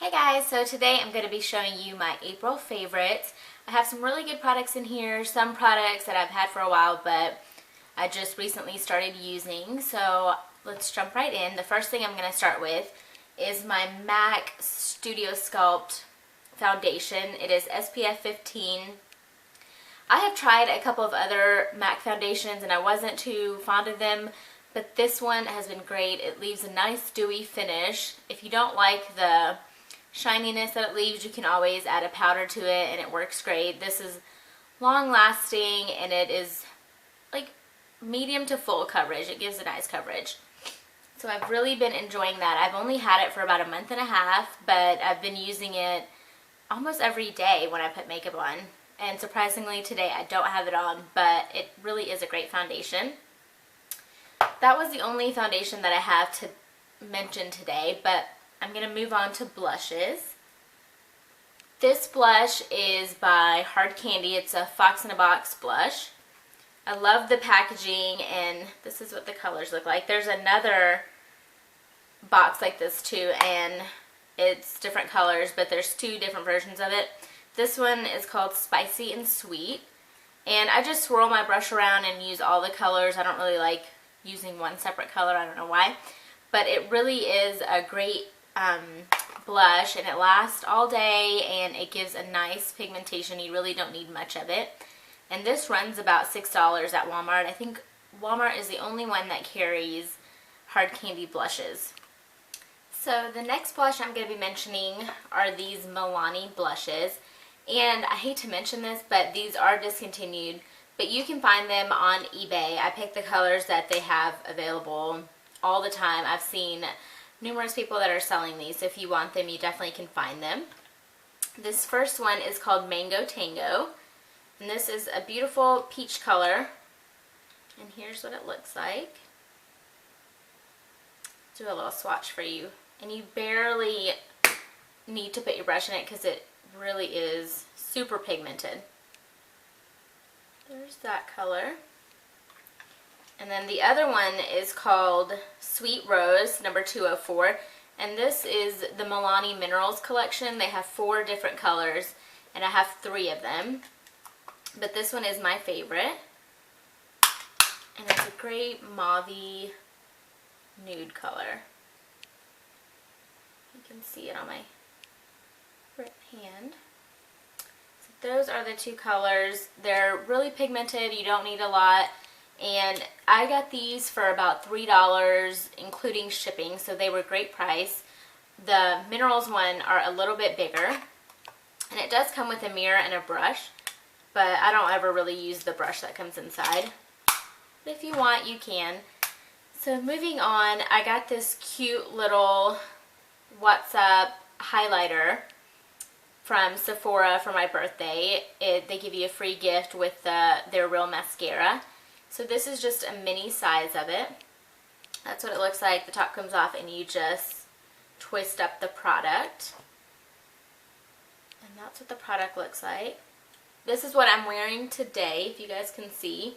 Hi guys, so today I'm going to be showing you my April favorites. I have some really good products in here, some products that I've had for a while but I just recently started using, so let's jump right in. The first thing I'm going to start with is my MAC Studio Sculpt foundation. It is SPF 15. I have tried a couple of other MAC foundations and I wasn't too fond of them, but this one has been great. It leaves a nice dewy finish. If you don't like the shininess that it leaves, you can always add a powder to it and it works great. This is long lasting and it is like medium to full coverage. It gives a nice coverage. So I've really been enjoying that. I've only had it for about a month and a half, but I've been using it almost every day when I put makeup on. And surprisingly today I don't have it on, but it really is a great foundation. That was the only foundation that I have to mention today, but I'm going to move on to blushes. This blush is by Hard Candy. It's a Fox in a Box blush. I love the packaging and this is what the colors look like. There's another box like this too and it's different colors, but there's two different versions of it. This one is called Spicy and Sweet, and I just swirl my brush around and use all the colors. I don't really like using one separate color, I don't know why, but it really is a great blush and it lasts all day and it gives a nice pigmentation. You really don't need much of it, and this runs about $6 at Walmart. I think Walmart is the only one that carries Hard Candy blushes. So the next blush I'm going to be mentioning are these Milani blushes. And I hate to mention this, but these are discontinued, but you can find them on eBay. I pick the colors that they have available all the time. I've seen numerous people that are selling these. If you want them, you definitely can find them. This first one is called Mango Tango, and this is a beautiful peach color, and here's what it looks like. Do a little swatch for you, and you barely need to put your brush in it because it really is super pigmented. There's that color. And then the other one is called Sweet Rose number 204, and this is the Milani Minerals collection. They have 4 different colors and I have 3 of them, but this one is my favorite, and it's a great mauve-y nude color. You can see it on my right hand. So those are the 2 colors. They're really pigmented. You don't need a lot, and I got these for about $3 including shipping, so they were great price. The Minerals one are a little bit bigger, and it does come with a mirror and a brush, but I don't ever really use the brush that comes inside. But if you want, you can. So moving on, I got this cute little What's Up highlighter from Sephora for my birthday. They give you a free gift with their real mascara. So this is just a mini size of it. That's what it looks like. The top comes off and you just twist up the product. And that's what the product looks like. This is what I'm wearing today, if you guys can see.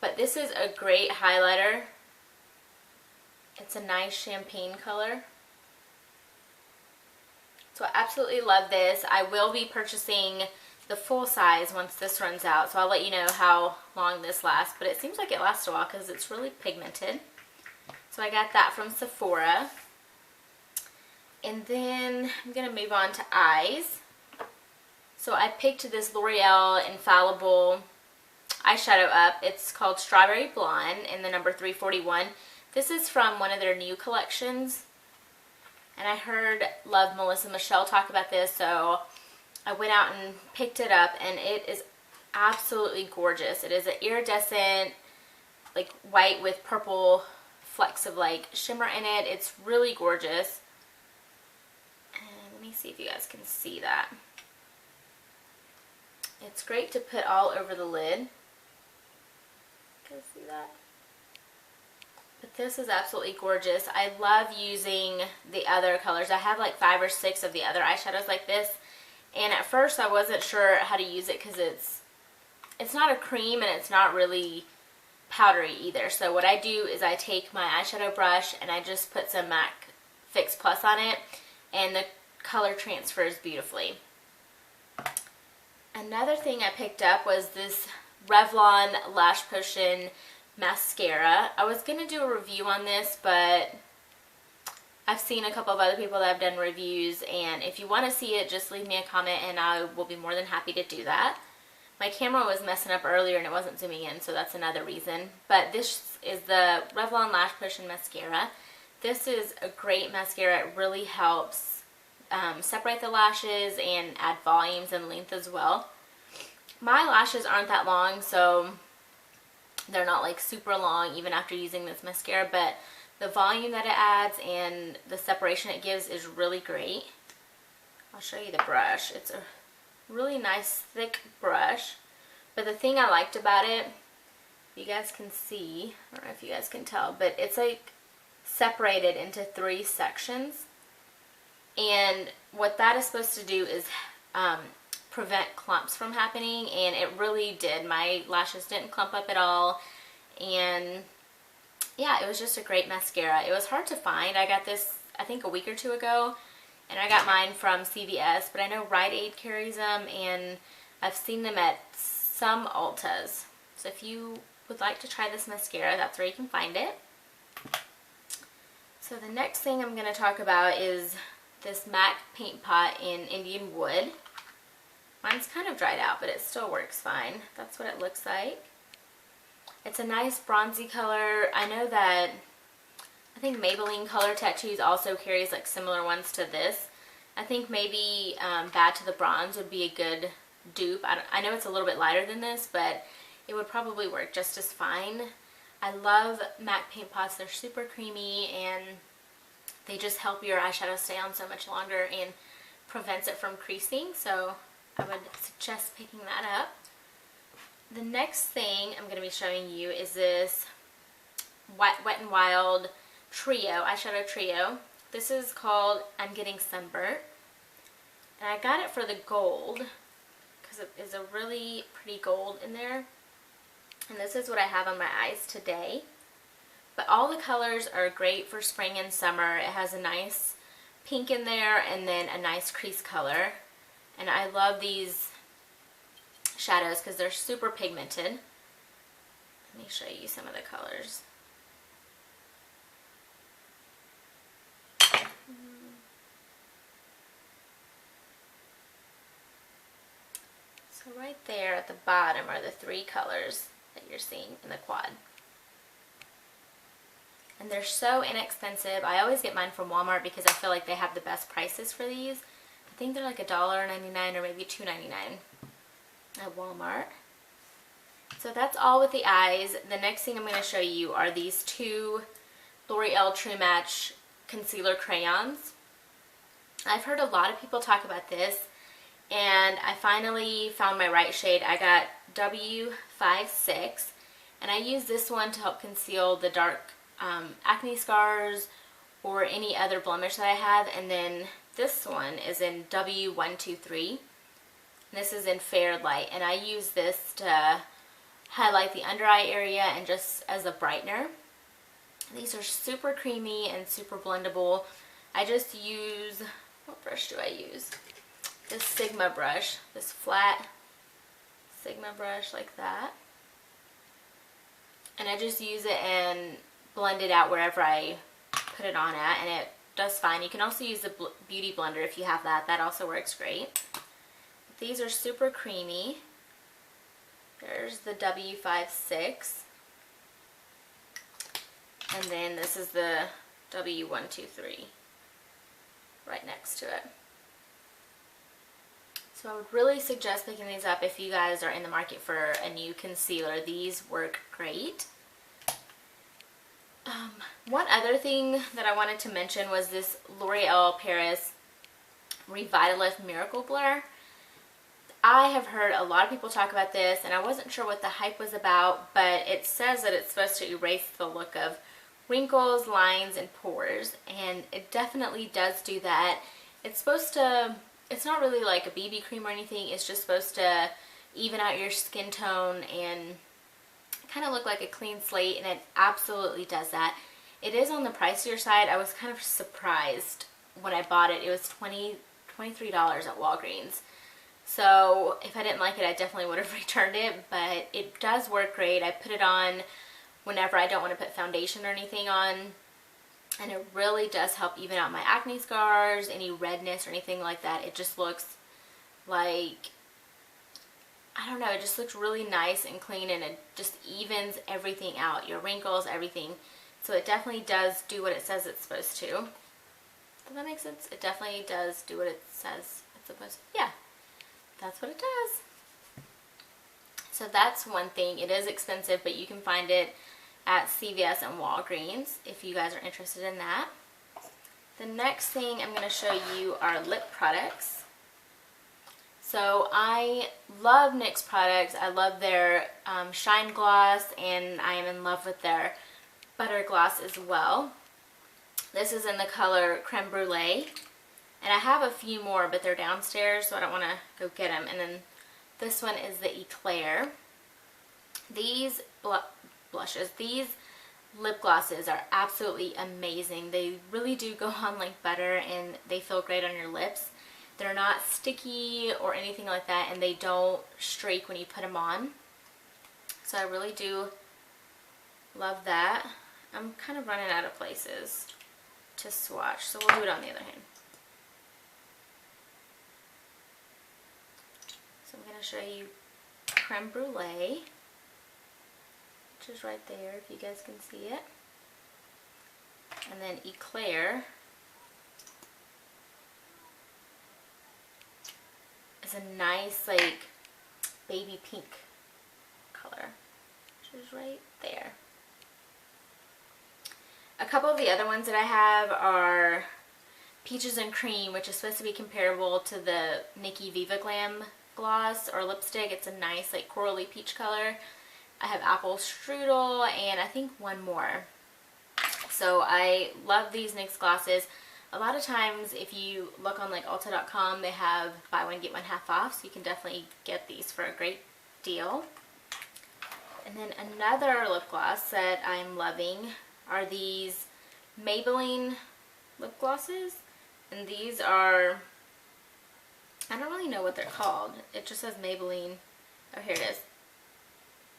But this is a great highlighter. It's a nice champagne color. So I absolutely love this. I will be purchasing the full size once this runs out, so I'll let you know how long this lasts, but it seems like it lasts a while because it's really pigmented. So I got that from Sephora. And then I'm going to move on to eyes. So I picked this L'Oreal Infallible eyeshadow up. It's called Strawberry Blonde in the number 341. This is from one of their new collections. And I heard Love Melissa Michelle talk about this, so I went out and picked it up, and it is absolutely gorgeous. It is an iridescent, like white with purple flecks of like shimmer in it. It's really gorgeous. And let me see if you guys can see that. It's great to put all over the lid. You guys see that? But this is absolutely gorgeous. I love using the other colors. I have like 5 or 6 of the other eyeshadows like this. And at first I wasn't sure how to use it because it's not a cream and it's not really powdery either. So what I do is I take my eyeshadow brush and I just put some MAC Fix Plus on it. And the color transfers beautifully. Another thing I picked up was this Revlon Lash Potion mascara. I was going to do a review on this, but I've seen a couple of other people that have done reviews, and if you want to see it, just leave me a comment and I will be more than happy to do that. My camera was messing up earlier and it wasn't zooming in, so that's another reason. But this is the Revlon Lash Potion Mascara. This is a great mascara. It really helps separate the lashes and add volumes and length as well. My lashes aren't that long, so they're not like super long even after using this mascara, but the volume that it adds and the separation it gives is really great. I'll show you the brush. It's a really nice thick brush, but the thing I liked about it, you guys can see, I don't know if you guys can tell, but it's like separated into 3 sections, and what that is supposed to do is prevent clumps from happening, and it really did. My lashes didn't clump up at all, and yeah, it was just a great mascara. It was hard to find. I got this, I think, a week or 2 ago, and I got mine from CVS, but I know Rite Aid carries them, and I've seen them at some Ultas. So if you would like to try this mascara, that's where you can find it. So the next thing I'm going to talk about is this MAC Paint Pot in Indian Wood. Mine's kind of dried out, but it still works fine. That's what it looks like. It's a nice bronzy color. I know that, I think Maybelline Color Tattoos also carries like similar ones to this. I think maybe Bad to the Bronze would be a good dupe. I know it's a little bit lighter than this, but it would probably work just as fine. I love MAC Paint Pots. They're super creamy and they just help your eyeshadow stay on so much longer and prevents it from creasing. So I would suggest picking that up. The next thing I'm going to be showing you is this Wet n Wild Trio, eyeshadow trio. This is called I'm Getting Sunburned. And I got it for the gold because it is a really pretty gold in there. And this is what I have on my eyes today. But all the colors are great for spring and summer. It has a nice pink in there and then a nice crease color. And I love these shadows because they're super pigmented. Let me show you some of the colors. So right there at the bottom are the 3 colors that you're seeing in the quad. And they're so inexpensive. I always get mine from Walmart because I feel like they have the best prices for these. I think they're like $1.99 or maybe $2.99 at Walmart. So that's all with the eyes. The next thing I'm going to show you are these 2 L'Oreal True Match Concealer Crayons. I've heard a lot of people talk about this, and I finally found my right shade. I got W56, and I use this one to help conceal the dark acne scars or any other blemish that I have, and then this one is in W123. This is in Fair Light, and I use this to highlight the under eye area and just as a brightener. These are super creamy and super blendable. I just use, what brush do I use? This Sigma brush, this flat Sigma brush like that. And I just use it and blend it out wherever I put it on at, and it does fine. You can also use the Beauty Blender if you have that. That also works great. These are super creamy. There's the W56. And then this is the W123 right next to it. So I would really suggest picking these up if you guys are in the market for a new concealer. These work great. One other thing that I wanted to mention was this L'Oreal Paris Revitalift Miracle Blur. I have heard a lot of people talk about this, and I wasn't sure what the hype was about, but it says that it's supposed to erase the look of wrinkles, lines, and pores, and it definitely does do that. It's supposed to, it's not really like a BB cream or anything, it's just supposed to even out your skin tone and kind of look like a clean slate, and it absolutely does that. It is on the pricier side. I was kind of surprised when I bought it. It was $23 at Walgreens. So if I didn't like it, I definitely would have returned it, but it does work great. I put it on whenever I don't want to put foundation or anything on, and it really does help even out my acne scars, any redness or anything like that. It just looks like, I don't know, it just looks really nice and clean, and it just evens everything out, your wrinkles, everything. So it definitely does do what it says it's supposed to. Does that make sense? It definitely does do what it says it's supposed to. Yeah, that's what it does. So that's one thing. It is expensive, but you can find it at CVS and Walgreens if you guys are interested in that. The next thing I'm going to show you are lip products. So I love NYX products. I love their Shine Gloss, and I am in love with their Butter Gloss as well. This is in the color Creme Brulee, and I have a few more, but they're downstairs, so I don't want to go get them. And then this one is the Eclair. These blushes, these lip glosses are absolutely amazing. They really do go on like butter, and they feel great on your lips. They're not sticky or anything like that, and they don't streak when you put them on. So I really do love that. I'm kind of running out of places to swatch, so we'll do it on the other hand. So I'm going to show you Creme Brulee, which is right there if you guys can see it. And then Eclair is a nice like baby pink color, which is right there. A couple of the other ones that I have are Peaches and Cream, which is supposed to be comparable to the Nikki Viva Glam gloss or lipstick. It's a nice like corally peach color. I have Apple Strudel and I think one more. So I love these NYX glosses. A lot of times if you look on like Ulta.com, they have buy one get one half off, so you can definitely get these for a great deal. And then another lip gloss that I'm loving are these Maybelline lip glosses, and these are, I don't really know what they're called. It just says Maybelline. Oh, here it is.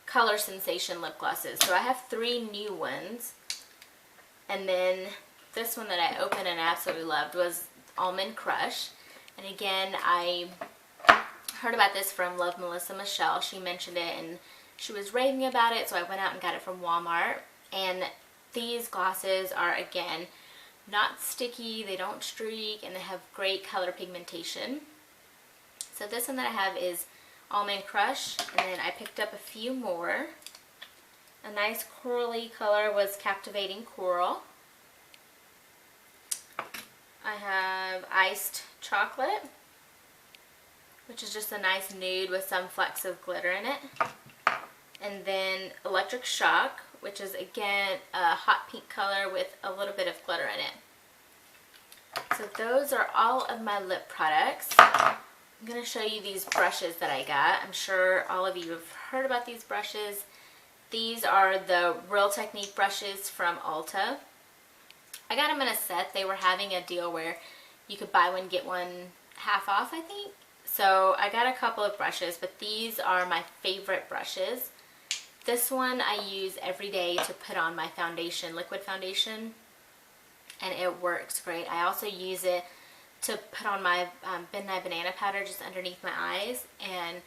Color Sensation lip glosses. So I have 3 new ones, and then this one that I opened and absolutely loved was Almond Crush. And again, I heard about this from Love Melissa Michelle. She mentioned it and she was raving about it, so I went out and got it from Walmart. And these glosses are, again, not sticky, they don't streak, and they have great color pigmentation. So this one that I have is Almond Crush, and then I picked up a few more. A nice corally color was Captivating Coral. I have Iced Chocolate, which is just a nice nude with some flecks of glitter in it. And then Electric Shock, which is again a hot pink color with a little bit of glitter in it. So those are all of my lip products. I'm going to show you these brushes that I got. I'm sure all of you have heard about these brushes. These are the Real Technique brushes from Ulta. I got them in a set. They were having a deal where you could buy one get one half off, I think. So I got a couple of brushes, but these are my favorite brushes. This one I use every day to put on my foundation, liquid foundation, and it works great. I also use it to put on my Midnight Banana powder just underneath my eyes, and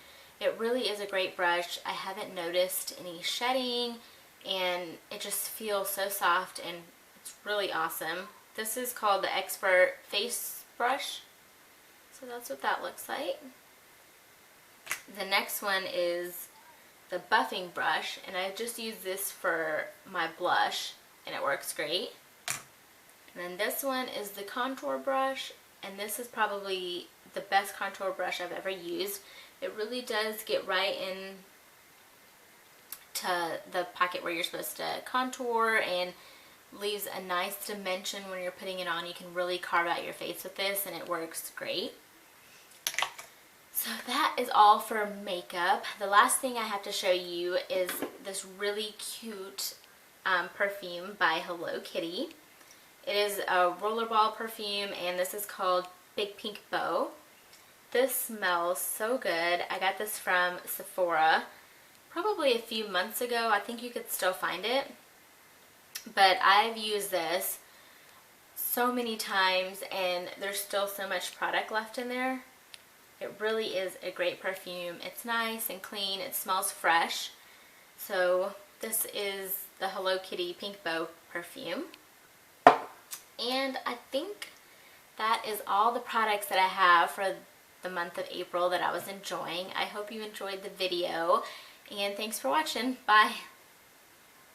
it really is a great brush. I haven't noticed any shedding, and it just feels so soft, and it's really awesome. This is called the Expert Face Brush, so that's what that looks like. The next one is the buffing brush, and I just use this for my blush, and it works great. And then this one is the contour brush, and this is probably the best contour brush I've ever used. It really does get right in to the pocket where you're supposed to contour, and leaves a nice dimension when you're putting it on. You can really carve out your face with this, and it works great. So that is all for makeup. The last thing I have to show you is this really cute perfume by Hello Kitty. It is a rollerball perfume, and this is called big pink bow. This smells so good. I got this from Sephora probably a few months ago. I think you could still find it. But I've used this so many times and there's still so much product left in there. It really is a great perfume. It's nice and clean. It smells fresh. So this is the Hello Kitty Pink Bow perfume. And I think that is all the products that I have for the month of April that I was enjoying. I hope you enjoyed the video and thanks for watching. Bye.